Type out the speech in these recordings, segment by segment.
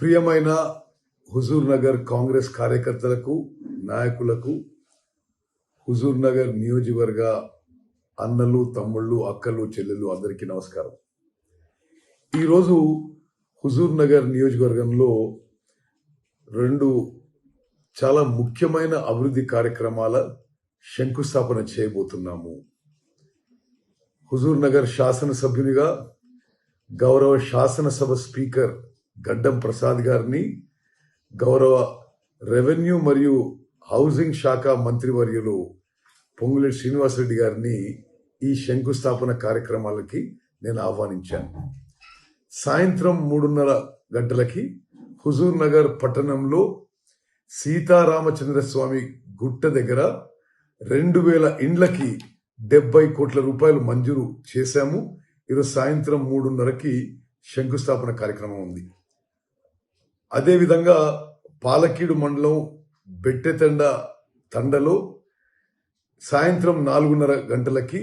ప్రియమైన హుజూర్ నగర్ కాంగ్రెస్ కార్యకర్తలకు, నాయకులకు, హుజూర్ నగర్ నియోజకవర్గ అన్నలు, తమ్ముళ్ళు, అక్కలు, చెల్లెలు అందరికీ నమస్కారం. ఈరోజు హుజూర్ నగర్ నియోజకవర్గంలో రెండు చాలా ముఖ్యమైన అభివృద్ధి కార్యక్రమాల శంకుస్థాపన చేయబోతున్నాము. హుజూర్ నగర్ శాసనసభ్యునిగా గౌరవ శాసనసభ స్పీకర్ గడ్డం ప్రసాద్ గారిని, గౌరవ రెవెన్యూ మరియు హౌసింగ్ శాఖ మంత్రివర్యులు పొంగులేటి శ్రీనివాసరెడ్డి గారిని ఈ శంకుస్థాపన కార్యక్రమాలకి నేను ఆహ్వానించాను. సాయంత్రం 3:30 గంటలకి హుజూర్ నగర్ పట్టణంలో సీతారామచంద్రస్వామి గుట్ట దగ్గర 2000 ఇండ్లకి 70 కోట్ల రూపాయలు మంజూరు చేశాము. ఈరోజు సాయంత్రం 3:30కి శంకుస్థాపన కార్యక్రమం ఉంది. అదేవిధంగా పాలకీడు మండలం బెట్టెతండ తండలో సాయంత్రం 4:30 గంటలకి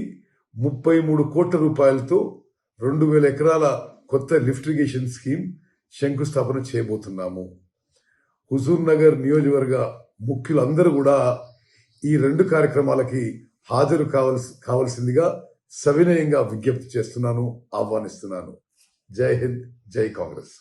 33 కోట్ల రూపాయలతో 2000 ఎకరాల కొత్త లిఫ్ట్ ఇరిగేషన్ స్కీమ్ శంకుస్థాపన చేయబోతున్నాము. హుజూర్ నగర్ నియోజకవర్గ ముఖ్యులందరూ కూడా ఈ 2 కార్యక్రమాలకి హాజరు కావాల్సిందిగా సవినయంగా విజ్ఞప్తి చేస్తున్నాను, ఆహ్వానిస్తున్నాను. జై హింద్, జై కాంగ్రెస్.